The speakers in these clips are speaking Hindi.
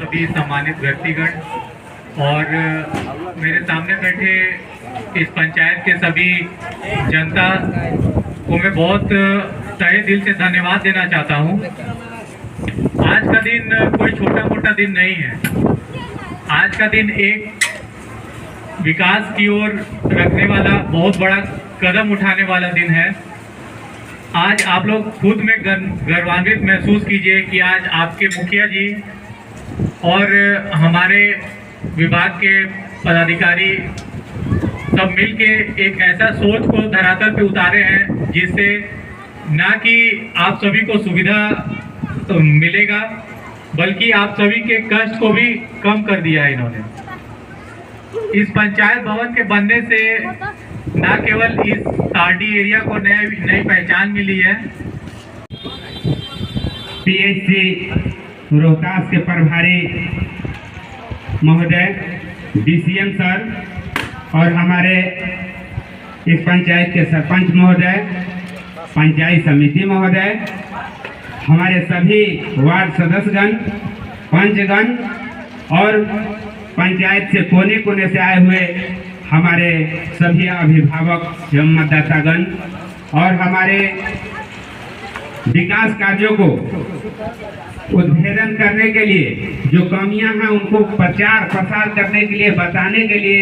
सभी सम्मानित व्यक्तिगण और मेरे सामने बैठे इस पंचायत के सभी जनता को मैं बहुत तहे दिल से धन्यवाद देना चाहता हूं। आज का दिन कोई छोटा मोटा दिन नहीं है। आज का दिन एक विकास की ओर रखने वाला बहुत बड़ा कदम उठाने वाला दिन है। आज आप लोग खुद में गर्वान्वित महसूस कीजिए कि आज आपके मुखिया जी और हमारे विभाग के पदाधिकारी सब मिलके एक ऐसा सोच को धरातल पे उतारे हैं जिससे ना कि आप सभी को सुविधा मिलेगा बल्कि आप सभी के कष्ट को भी कम कर दिया है इन्होंने। इस पंचायत भवन के बनने से ना केवल इस तारडी एरिया को नई पहचान मिली है। पीएचसी रोहतास के प्रभारी महोदय, डीसीएम सर और हमारे इस पंचायत के सरपंच महोदय, पंचायत समिति महोदय, हमारे सभी वार्ड सदस्यगण, पंचगण और पंचायत से कोने कोने से आए हुए हमारे सभी अभिभावक एवं मतदातागण और हमारे विकास कार्यों को उद्भेदन करने के लिए जो कमियां हैं उनको प्रचार प्रसार करने के लिए, बताने के लिए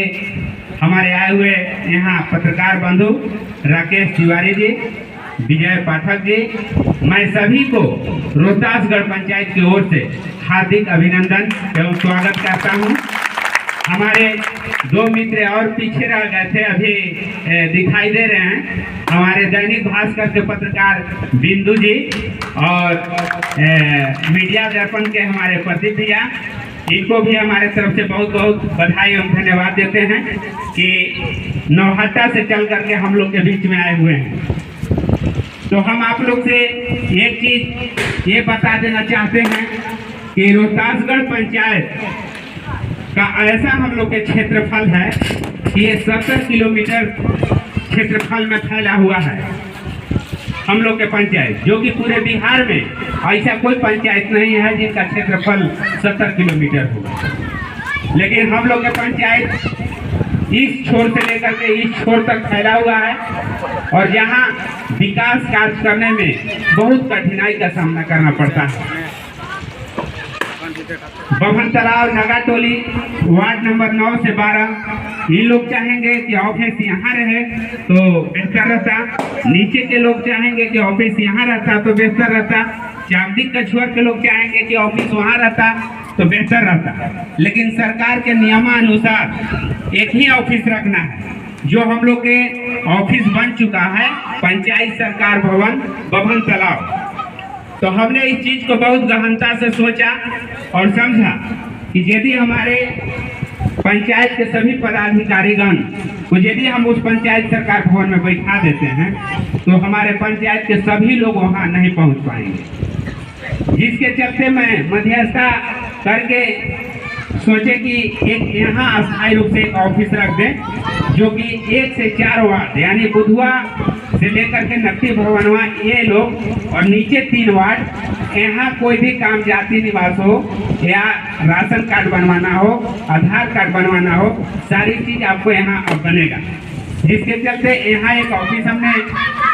हमारे आए हुए यहाँ पत्रकार बंधु राकेश तिवारी जी, विजय पाठक जी, मैं सभी को रोहतासगढ़ पंचायत की ओर से हार्दिक अभिनंदन एवं स्वागत करता हूँ। हमारे दो मित्र और पीछे रह गए थे, अभी दिखाई दे रहे हैं, हमारे दैनिक भास्कर के पत्रकार बिंदु जी और मीडिया दर्पण के हमारे प्रदीप भैया, इनको भी हमारे तरफ से बहुत बहुत बधाई एवं धन्यवाद देते हैं कि नौहट्टा से चल करके हम लोग के बीच में आए हुए हैं। तो हम आप लोग से एक चीज ये बता देना चाहते हैं कि रोहतासगढ़ पंचायत का ऐसा हम लोग के क्षेत्रफल है कि ये 70 किलोमीटर क्षेत्रफल में फैला हुआ है हम लोग के पंचायत, जो कि पूरे बिहार में ऐसा कोई पंचायत नहीं है जिनका क्षेत्रफल 70 किलोमीटर हो। लेकिन हम लोग के पंचायत इस छोर से लेकर के इस छोर तक फैला हुआ है और यहाँ विकास कार्य करने में बहुत कठिनाई का सामना करना पड़ता है। बभन तालाब, नगा टोली, वार्ड नंबर 9 से 12, ये लोग चाहेंगे कि ऑफिस यहाँ रहे तो बेहतर रहता। नीचे के लोग चाहेंगे कि ऑफिस यहाँ रहता तो बेहतर रहता। चांदी कछुआ के लोग चाहेंगे कि ऑफिस वहाँ रहता तो बेहतर रहता। लेकिन सरकार के नियमानुसार एक ही ऑफिस रखना है। जो हम लोग के ऑफिस बन चुका है पंचायत सरकार भवन बभन तालाब, तो हमने इस चीज को बहुत गहनता से सोचा और समझा कि यदि हमारे पंचायत के सभी पदाधिकारीगण को यदि हम उस पंचायत सरकार भवन में बैठा देते हैं तो हमारे पंचायत के सभी लोग वहां नहीं पहुंच पाएंगे। जिसके चलते मैं मध्यस्थता करके सोचे कि एक यहाँ अस्थायी रूप से एक ऑफिस रख दें जो कि 1 से 4 वार्ड यानी बुधवा से लेकर के नकटी भवनवा ये लोग और नीचे 3 वार्ड, यहाँ कोई भी काम जाति निवास हो या राशन कार्ड बनवाना हो, आधार कार्ड बनवाना हो, सारी चीज आपको यहाँ अब बनेगा। जिसके चलते यहाँ एक ऑफिस हमने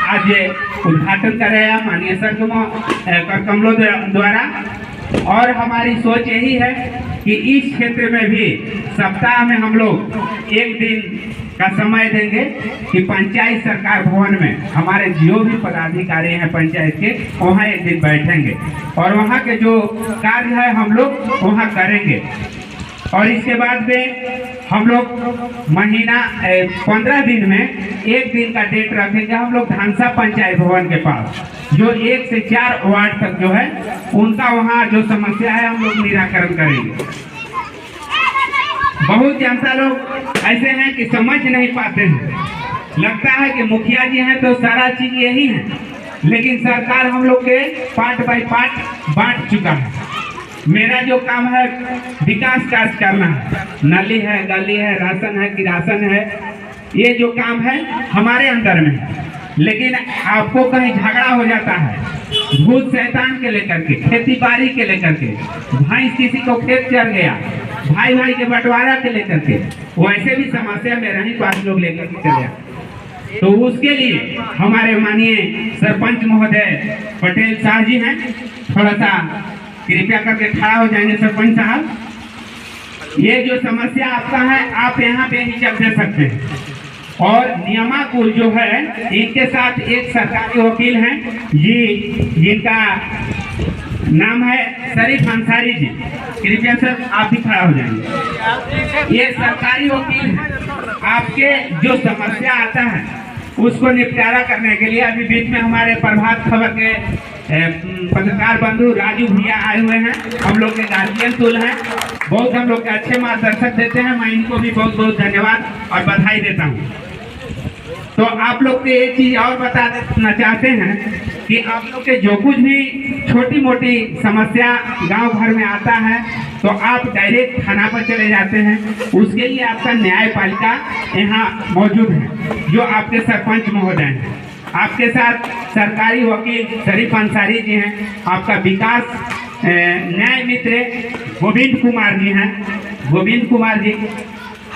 आज उद्घाटन कराया माननीय सर कमलों द्वारा। और हमारी सोच यही है कि इस क्षेत्र में भी सप्ताह में हम लोग एक दिन का समय देंगे कि पंचायत सरकार भवन में हमारे जो भी पदाधिकारी हैं पंचायत के वहाँ एक दिन बैठेंगे और वहाँ के जो कार्य है हम लोग वहाँ करेंगे। और इसके बाद में हम लोग महीना 15 दिन में एक दिन का डेट रखेंगे हम लोग धानसा पंचायत भवन के पास, जो 1 से 4 वार्ड तक जो है उनका वहाँ जो समस्या है हम लोग निराकरण करेंगे। बहुत जनता लोग ऐसे हैं कि समझ नहीं पाते हैं, लगता है कि मुखिया जी हैं तो सारा चीज यही है, लेकिन सरकार हम लोग के पार्ट बाय पार्ट बांट चुका है। मेरा जो काम है विकास कार्य करना है, नाली है, गली है, राशन है, किरासन है, ये जो काम है हमारे अंदर में है। लेकिन आपको कहीं झगड़ा हो जाता है भूत शैतान के लेकर के, खेती बाड़ी के लेकर के, भाई किसी को खेत चढ़ गया, भाई भाई के बंटवारा के लेकर के, वैसे भी समस्या मेरा ही पास लोग लेकर के चले जाते। तो उसके लिए हमारे माननीय सरपंच महोदय पटेल शाह जी हैं, थोड़ा सा कृपया करके खड़ा हो जाएंगे सरपंच साहब। ये जो समस्या आपका है आप यहाँ पे हिचक दे सकते हैं। और नियमाकुल जो है इनके साथ एक सरकारी वकील हैं जी, जिनका नाम है शरीफ अंसारी जी। कृपया सर आप भी खड़ा हो जाएंगे। ये सरकारी वकील हैं। आपके जो समस्या आता है उसको निपटारा करने के लिए अभी बीच में हमारे प्रभात खबर के पत्रकार बंधु राजू भैया आए हुए हैं। हम लोग के गार्जियन टूल हैं, बहुत हम लोग के अच्छे मार्गदर्शक देते हैं। मैं इनको भी बहुत बहुत धन्यवाद और बधाई देता हूँ। तो आप लोग को एक चीज और बता देना चाहते हैं कि आप लोग के जो कुछ भी छोटी मोटी समस्या गांव भर में आता है तो आप डायरेक्ट थाना पर चले जाते हैं। उसके लिए आपका न्यायपालिका यहाँ मौजूद है जो आपके सरपंच महोदय हैं। आपके साथ सरकारी वकील शरीफ अंसारी जी हैं, आपका विकास न्याय मित्र गोविंद कुमार जी हैं, गोविंद कुमार जी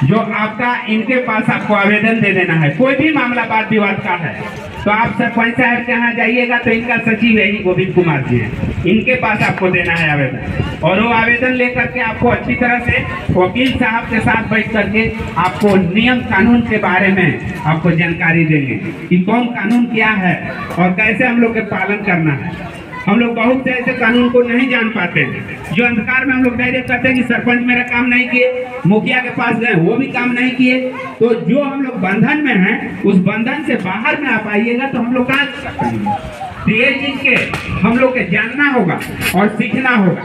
जो आपका इनके पास आपको आवेदन दे देना है। कोई भी मामला वाद विवाद का है तो आप सरपंच साहब के यहाँ जाइएगा तो इनका सचिव यही गोविंद कुमार जी हैं, इनके पास आपको देना है आवेदन। और वो आवेदन लेकर के आपको अच्छी तरह से वकील साहब के साथ बैठ करके आपको नियम कानून के बारे में आपको जानकारी देंगे कि कौन कानून क्या है और कैसे हम लोग के पालन करना है। हम लोग बहुत से ऐसे कानून को नहीं जान पाते हैं जो अंधकार में हम लोग डायरेक्ट कहते हैं कि सरपंच मेरा काम नहीं किए, मुखिया के पास गए वो भी काम नहीं किए। तो जो हम लोग बंधन में हैं उस बंधन से बाहर में आप आइएगा तो हम लोग कहाँ जा सकते हैं। तो ये चीज के हम लोग के जानना होगा और सीखना होगा।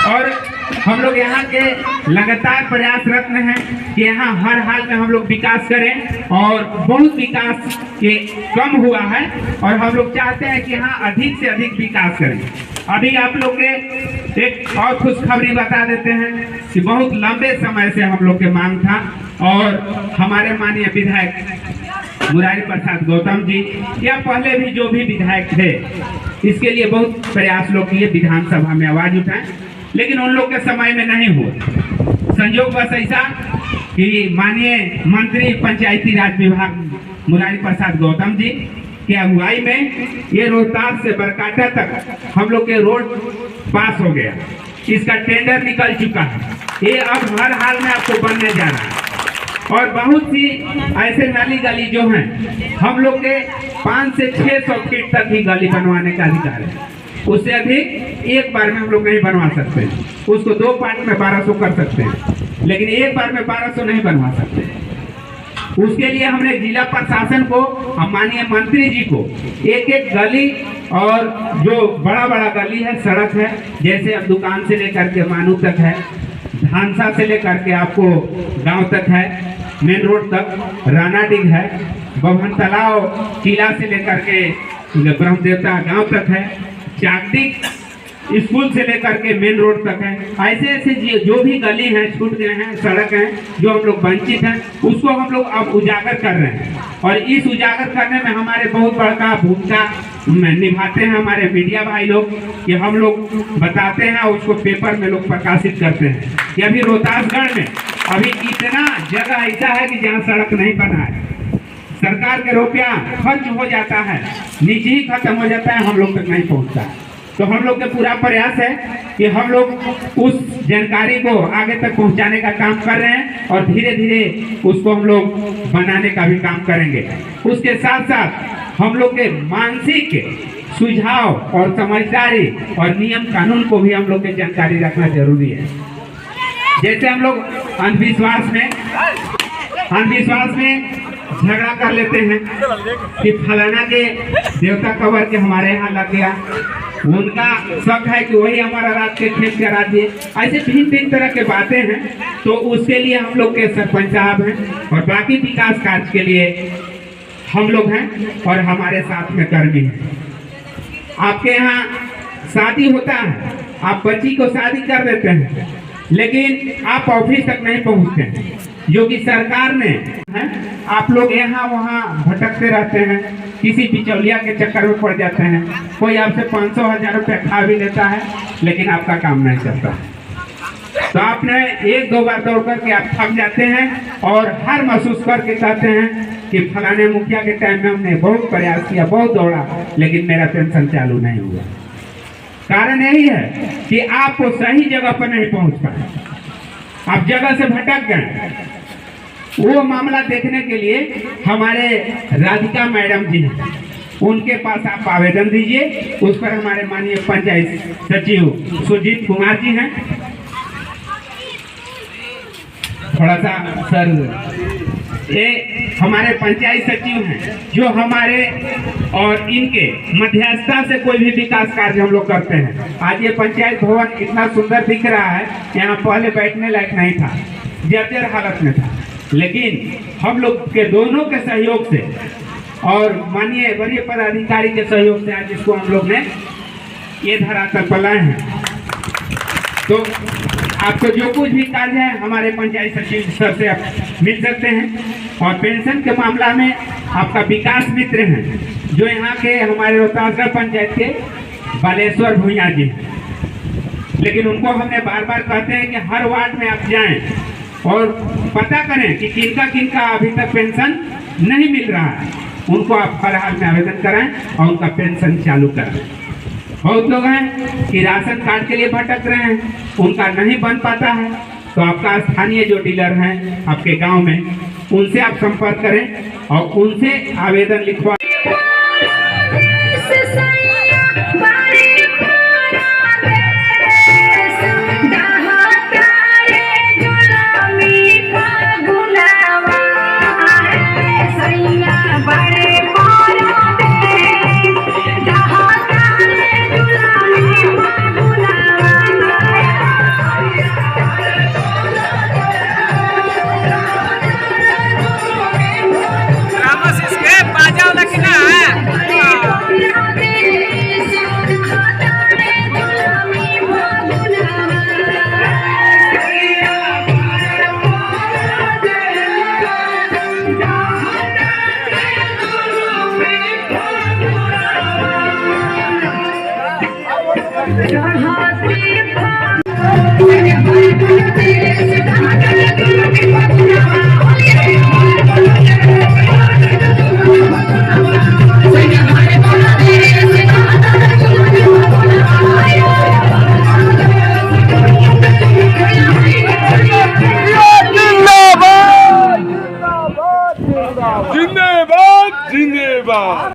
और हम लोग यहाँ के लगातार प्रयासरत में हैं कि यहाँ हर हाल में हम लोग विकास करें और बहुत विकास के कम हुआ है और हम लोग चाहते हैं कि यहाँ अधिक से अधिक विकास करें। अभी आप लोग के एक और खुशखबरी बता देते हैं कि बहुत लंबे समय से हम लोग के मांग था और हमारे माननीय विधायक मुरारी प्रसाद गौतम जी या पहले भी जो भी विधायक थे इसके लिए बहुत प्रयास लोग किए, विधानसभा में आवाज उठाएं, लेकिन उन लोग के समय में नहीं हुआ। संयोग बस ऐसा कि माननीय मंत्री पंचायती राज विभाग मुरारी प्रसाद गौतम जी की अगुवाई में ये रोहतास से बरकाटा तक हम लोग के रोड पास हो गया। इसका टेंडर निकल चुका है, ये अब हर हाल में आपको बनने जा रहा है। और बहुत सी ऐसे नाली गली जो हैं हम लोग के 500 से 600 फीट तक ही गली बनवाने का अधिकार है। उससे अधिक एक बार में हम लोग नहीं बनवा सकते, उसको 2 पार्ट में 1200 कर सकते हैं, लेकिन एक बार में 1200 नहीं बनवा सकते। उसके लिए हमने जिला प्रशासन को, माननीय मंत्री जी को एक एक गली और जो बड़ा बड़ा गली है, सड़क है, जैसे अब दुकान से लेकर के मानू तक है, धानसा से लेकर के आपको गांव तक है, मेन रोड तक रानाडीग है, बभन तालाव किला से लेकर के ब्रह्मदेवता गांव तक है, चाकडी स्कूल से लेकर के मेन रोड तक है। ऐसे ऐसे जो भी गली हैं, छूट गए हैं, सड़क हैं जो हम लोग वंचित हैं, उसको हम लोग अब उजागर कर रहे हैं। और इस उजागर करने में हमारे बहुत बड़ा भूमिका निभाते हैं हमारे मीडिया भाई लोग, कि हम लोग बताते हैं और उसको पेपर में लोग प्रकाशित करते हैं कि अभी रोहतासगढ़ में अभी इतना जगह ऐसा है कि जहाँ सड़क नहीं बना है, सरकार के रुपया खर्च हो जाता है, नीचे ही खत्म हो जाता है, हम लोग तक नहीं पहुँचता है। तो हम लोग का पूरा प्रयास है कि हम लोग उस जानकारी को आगे तक पहुंचाने का काम कर रहे हैं और धीरे धीरे उसको हम लोग बनाने का भी काम करेंगे। उसके साथ साथ हम लोग के मानसिक सुझाव और समझदारी और नियम कानून को भी हम लोग के जानकारी रखना जरूरी है। जैसे हम लोग अंधविश्वास में झगड़ा कर लेते हैं कि फलाना के देवता कबर के हमारे यहाँ लग गया, उनका शक है कि वही हमारा रात के खेत करा दिए, ऐसे भिन्न तरह के बातें हैं। तो उसके लिए हम लोग के सरपंच साहब हैं और बाकी विकास कार्य के लिए हम लोग हैं और हमारे साथ में कर्मी हैं। आपके यहाँ शादी होता है, आप बच्ची को शादी कर देते हैं, लेकिन आप ऑफिस तक नहीं पहुँचते हैं। योगी सरकार ने है, आप लोग यहाँ वहाँ भटकते रहते हैं, किसी बिचौलिया के चक्कर में पड़ जाते हैं, कोई आपसे 500,000 रुपये खा भी लेता है, लेकिन आपका काम नहीं चलता। तो आपने 1-2 बार दौड़ करके आप थक जाते हैं और हर महसूस करके कहते हैं कि फलाने मुखिया के टाइम में हमने बहुत प्रयास किया, बहुत दौड़ा, लेकिन मेरा पेंशन चालू नहीं हुआ। कारण यही है कि आप वो सही जगह पर नहीं पहुंच पाए, आप जगह से भटक गए। वो मामला देखने के लिए हमारे राधिका मैडम जी हैं, उनके पास आप आवेदन दीजिए। उस पर हमारे माननीय पंचायत सचिव सुजीत कुमार जी हैं। थोड़ा सा सर, ये हमारे पंचायत सचिव हैं जो हमारे और इनके मध्यस्थता से कोई भी विकास कार्य हम लोग करते हैं। आज ये पंचायत भवन इतना सुंदर दिख रहा है, यहाँ पहले बैठने लायक नहीं था, जर्जर हालत में था, लेकिन हम लोग के दोनों के सहयोग से और माननीय वरीय पदाधिकारी के सहयोग से आज इसको हम लोग ने ये धरातल पर लाए हैं। तो आपको जो कुछ भी कार्य है हमारे पंचायत सचिव सर से आप मिल सकते हैं। और पेंशन के मामला में आपका विकास मित्र हैं जो यहाँ के हमारे रोहतासगढ़ पंचायत के बालेश्वर भूया जी हैं, लेकिन उनको हमने बार बार कहते हैं कि हर वार्ड में आप जाएं और पता करें कि किनका किनका अभी तक पेंशन नहीं मिल रहा है, उनको आप हर हाल में आवेदन कराएं और उनका पेंशन चालू कराएं। बहुत लोग हैं कि राशन कार्ड के लिए भटक रहे हैं, उनका नहीं बन पाता है, तो आपका स्थानीय जो डीलर हैं आपके गांव में, उनसे आप संपर्क करें और उनसे आवेदन लिखवा। जिंदाबाद जिंदाबाद।